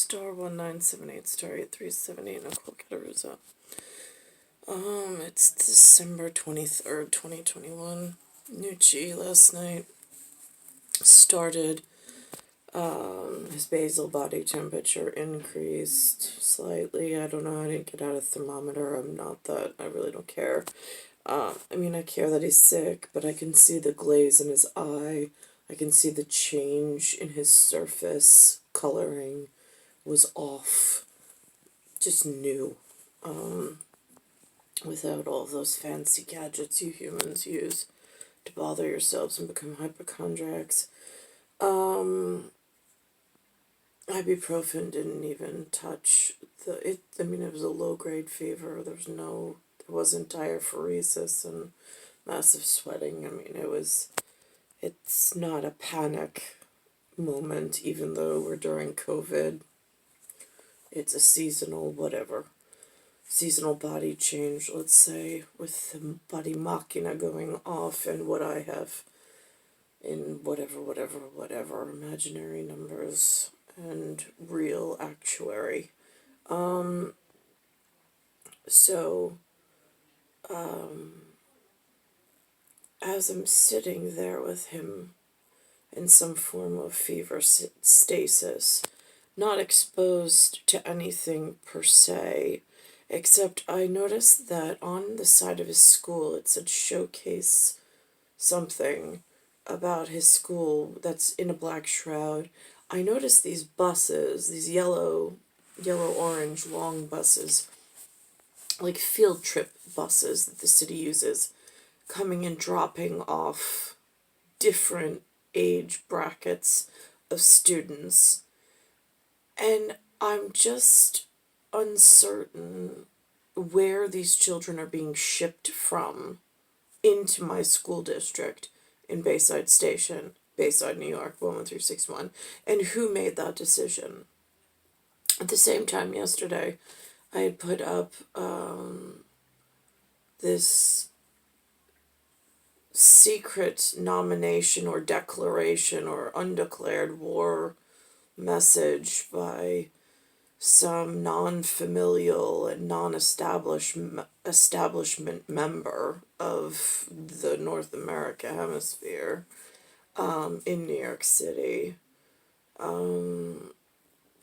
star 1978 star 8378 Nicole Cattaruzza. It's December 23rd, 2021. Nucci last night started. His basal body temperature increased slightly. I don't know. I didn't get out a thermometer. I'm not that. I really don't care. I care that he's sick, but I can see the glaze in his eye. I can see the change in his surface coloring was off. Just new. Without all those fancy gadgets you humans use to bother yourselves and become hypochondriacs. Ibuprofen didn't even touch it was a low-grade fever. There wasn't diaphoresis and massive sweating. It's not a panic moment, even though we're during COVID. It's a seasonal body change, let's say, with the body machina going off and what I have in whatever imaginary numbers and real actuary. As I'm sitting there with him in some form of fever stasis, not exposed to anything per se, except I noticed that on the side of his school it said showcase something about his school that's in a black shroud. I noticed these buses, these yellow-orange long buses, like field trip buses that the city uses, coming and dropping off different age brackets of students. And I'm just uncertain where these children are being shipped from into my school district in Bayside Station, Bayside, New York, 11361, and who made that decision. At the same time, yesterday, I had put up this secret nomination or declaration or undeclared war message by some non-familial and non-establishment member of the North America hemisphere in New York City. And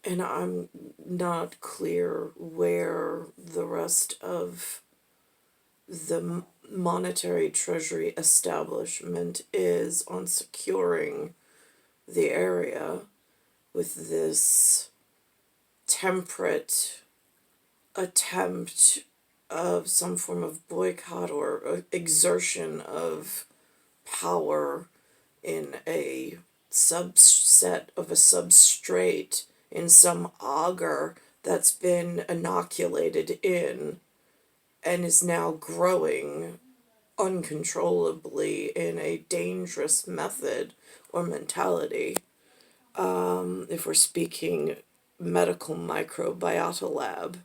I'm not clear where the rest of the monetary treasury establishment is on securing the area with this temperate attempt of some form of boycott or exertion of power in a subset of a substrate in some auger that's been inoculated in and is now growing uncontrollably in a dangerous method or mentality. If we're speaking medical microbiota lab.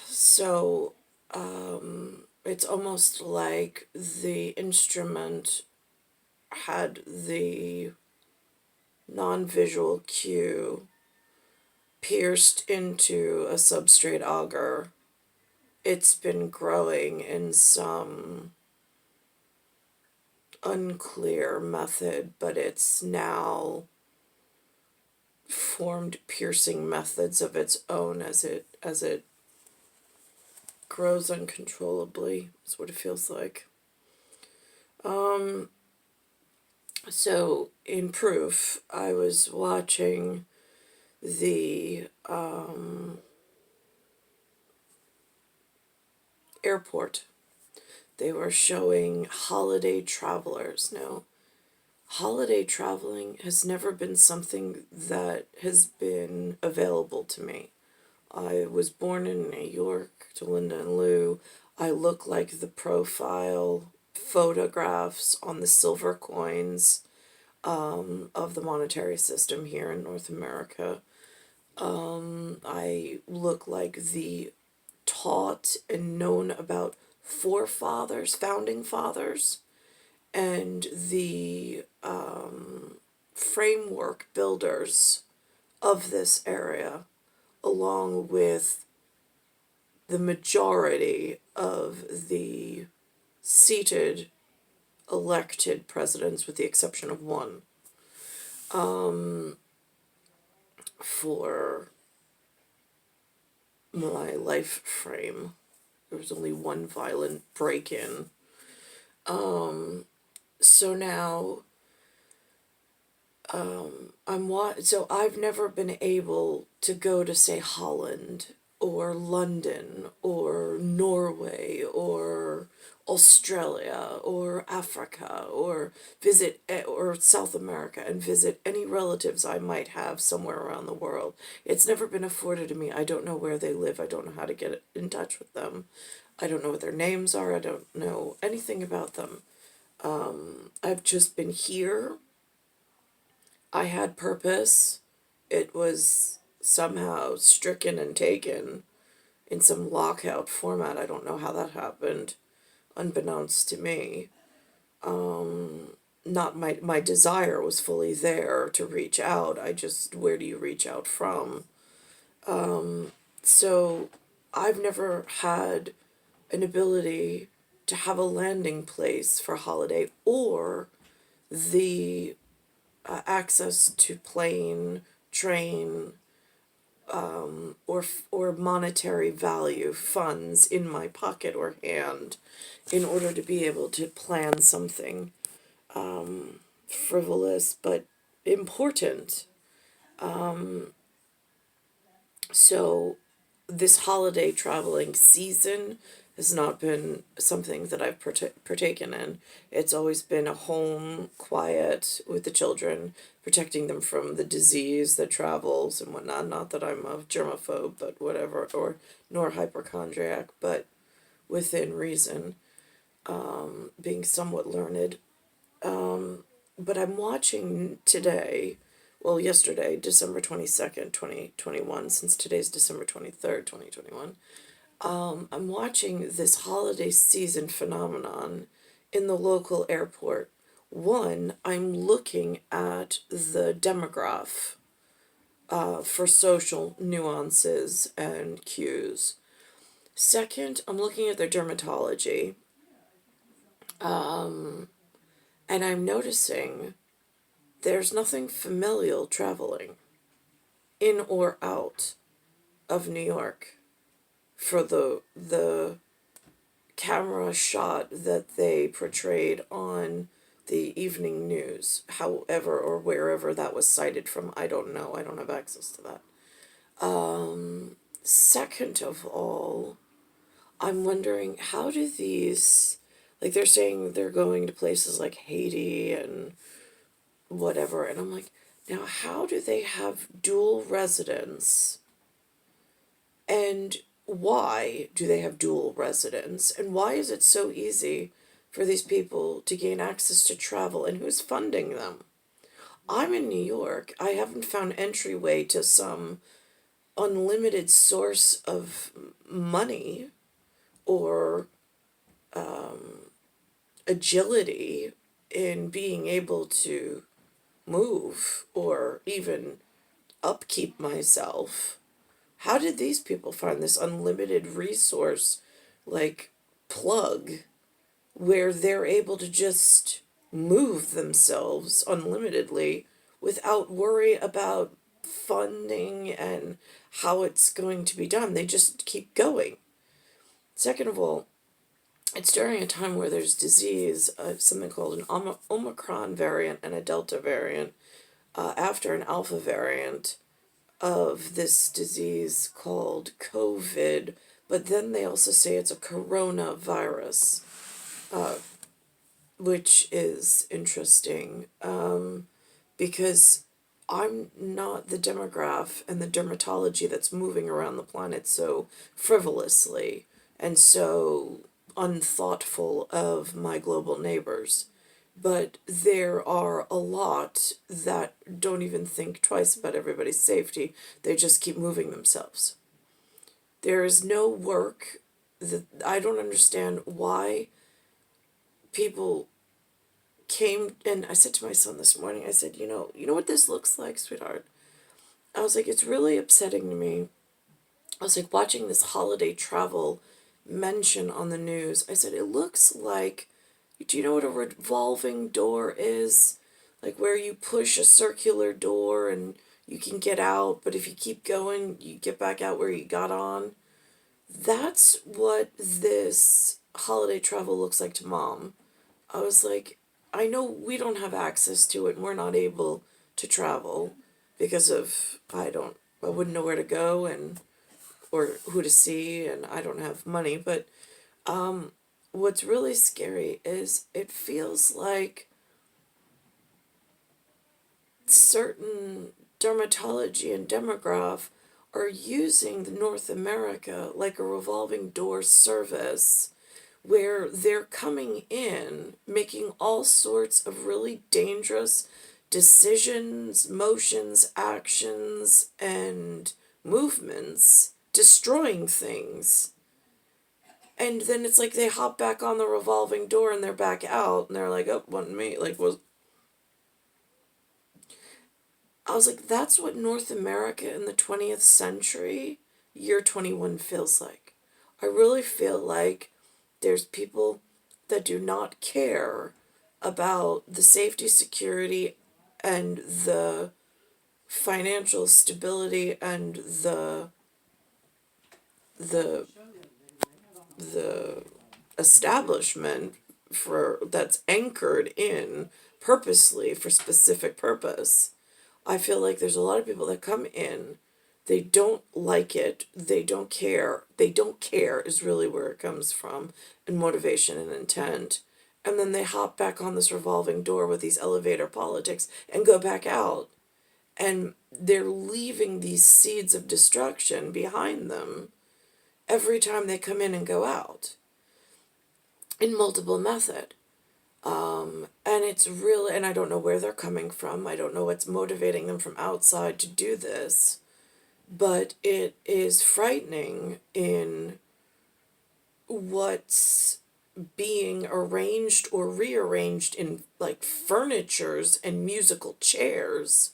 So it's almost like the instrument had the non-visual cue pierced into a substrate auger. It's been growing in some unclear method, but it's now formed piercing methods of its own as it grows uncontrollably. Is what it feels like. So in proof, I was watching the airport. They were showing holiday travelers. Now, holiday traveling has never been something that has been available to me. I was born in New York to Linda and Lou. I look like the profile photographs on the silver coins of the monetary system here in North America. I look like the taught and known about founding fathers, and the framework builders of this area, along with the majority of the seated elected presidents, with the exception of one, for my life frame. There was only one violent break-in. So now, so I've never been able to go to, say, Holland or London or Norway or Australia or Africa, or visit, or South America, and visit any relatives I might have somewhere around the world. It's never been afforded to me. I don't know where they live. I don't know how to get in touch with them. I don't know what their names are. I don't know anything about them. I've just been here. I had purpose. It was somehow stricken and taken in some lockout format. I don't know how that happened, unbeknownst to me. Not my desire was fully there to reach out. I just, where do you reach out from? So I've never had an ability to have a landing place for holiday, or the access to plane, train, or monetary value, funds in my pocket or hand, in order to be able to plan something frivolous but important. So this holiday traveling season has not been something that I've partaken in. It's always been a home, quiet with the children, protecting them from the disease that travels and whatnot. Not that I'm a germaphobe, but whatever, or nor hypochondriac, but within reason, being somewhat learned. But I'm watching today, well, yesterday, December 22nd, 2021, since today's December 23rd, 2021. I'm watching this holiday season phenomenon in the local airport. One, I'm looking at the demograph for social nuances and cues. Second, I'm looking at their dermatology, and I'm noticing there's nothing familial traveling in or out of New York for the camera shot that they portrayed on the evening news, however or wherever that was cited from. I don't know. I don't have access to that. Second of all, I'm wondering, how do these, like, they're saying they're going to places like Haiti and whatever, and I'm like, now how do they have dual residence, and why do they have dual residence, and why is it so easy for these people to gain access to travel, and who's funding them? I'm in New York. I haven't found entryway to some unlimited source of money or agility in being able to move or even upkeep myself. How did these people find this unlimited resource, like, plug, where they're able to just move themselves unlimitedly without worry about funding and how it's going to be done? They just keep going. Second of all, it's during a time where there's disease, something called an Omicron variant and a Delta variant, after an Alpha variant of this disease called COVID, but then they also say it's a coronavirus, which is interesting, because I'm not the demograph and the dermatology that's moving around the planet so frivolously and so unthoughtful of my global neighbors. But there are a lot that don't even think twice about everybody's safety. They just keep moving themselves. There is no work that I don't understand why people came, and I said to my son this morning, I said, you know what this looks like, sweetheart? I was like, it's really upsetting to me. I was like, watching this holiday travel mention on the news. I said, it looks like, do you know what a revolving door is? Like where you push a circular door and you can get out, but if you keep going, you get back out where you got on. That's what this holiday travel looks like to mom. I was like, I know we don't have access to it and we're not able to travel because of, I wouldn't know where to go and or who to see, and I don't have money, but what's really scary is it feels like certain dermatology and demograph are using the North America like a revolving door service where they're coming in making all sorts of really dangerous decisions, motions, actions, and movements, destroying things. And then it's like they hop back on the revolving door and they're back out and they're like, oh, wasn't me. Like, I was like, that's what North America in the 20th century, year 21, feels like. I really feel like there's people that do not care about the safety, security, and the financial stability and the the establishment for that's anchored in purposely for specific purpose. I feel like there's a lot of people that come in, they don't like it, they don't care is really where it comes from, and motivation and intent. And then they hop back on this revolving door with these elevator politics and go back out. And they're leaving these seeds of destruction behind them every time they come in and go out in multiple method. And it's really, and I don't know where they're coming from. I don't know what's motivating them from outside to do this, but it is frightening in what's being arranged or rearranged in like furnitures and musical chairs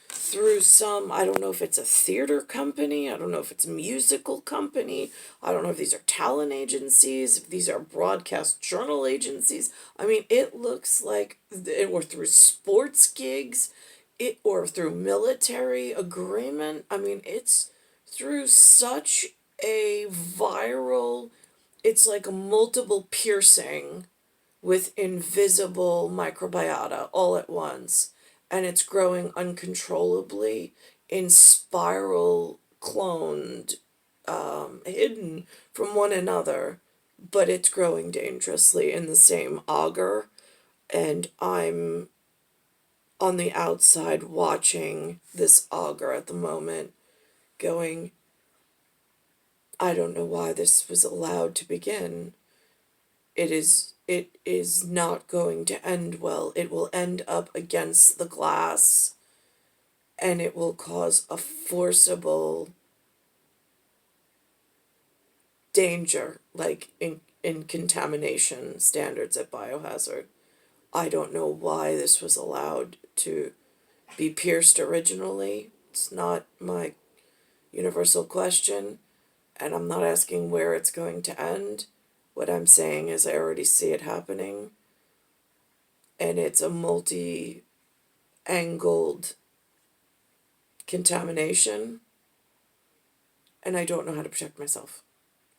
through some, I don't know if it's a theater company, I don't know if it's a musical company, I don't know if these are talent agencies, if these are broadcast journal agencies. I mean, it looks like, or through sports gigs, or through military agreement. I mean, it's through such a viral, it's like a multiple piercing with invisible microbiota all at once, and it's growing uncontrollably in spiral cloned, hidden from one another, but it's growing dangerously in the same auger. And I'm on the outside watching this auger at the moment, going, I don't know why this was allowed to begin. It is not going to end well. It will end up against the glass and it will cause a forcible danger, like in contamination standards at biohazard. I don't know why this was allowed to be pierced originally. It's not my universal question, and I'm not asking where it's going to end. What I'm saying is I already see it happening, and it's a multi-angled contamination, and I don't know how to protect myself.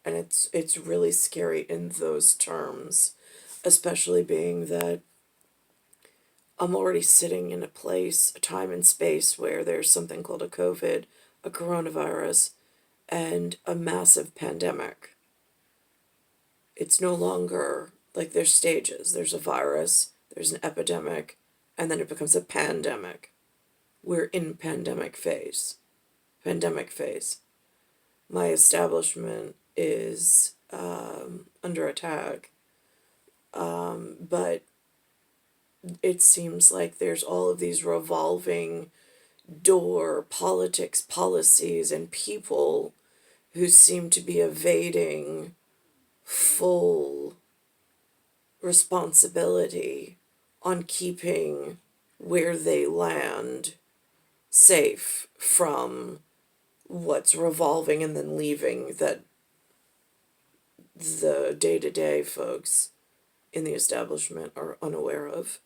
And it's really scary in those terms, especially being that I'm already sitting in a place, a time and space where there's something called a COVID, a coronavirus, and a massive pandemic. It's no longer like there's stages. There's a virus, there's an epidemic, and then it becomes a pandemic. We're in pandemic phase. Pandemic phase. My establishment is under attack, but it seems like there's all of these revolving door politics, policies, and people who seem to be evading full responsibility on keeping where they land safe from what's revolving and then leaving that the day-to-day folks in the establishment are unaware of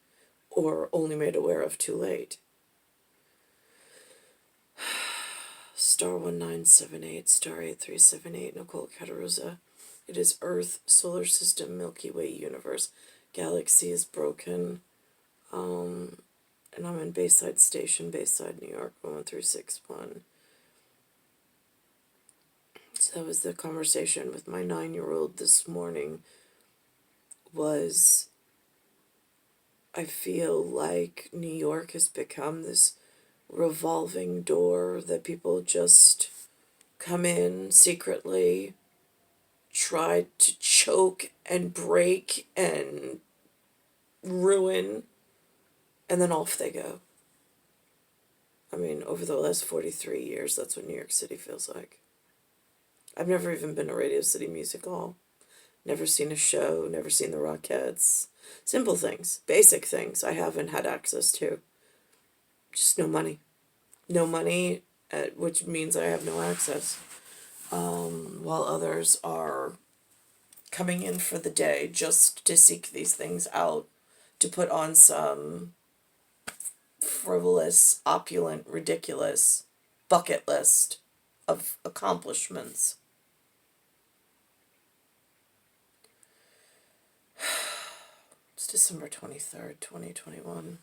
or only made aware of too late. Star 1978, Star 8378, Nicole Cattaruzza. It is Earth, Solar System, Milky Way, Universe. Galaxy is broken. And I'm in Bayside Station, Bayside, New York, 11361. So that was the conversation with my 9-year-old this morning. Was I feel like New York has become this revolving door that people just come in secretly, try to choke and break and ruin, and then off they go. I mean, over the last 43 years, that's what New York City feels like. I've never even been to Radio City Music Hall. Never seen a show, never seen the Rockettes. Simple things, basic things I haven't had access to. Just no money. No money, which means I have no access. While others are coming in for the day just to seek these things out, to put on some frivolous, opulent, ridiculous bucket list of accomplishments. It's December 23rd, 2021.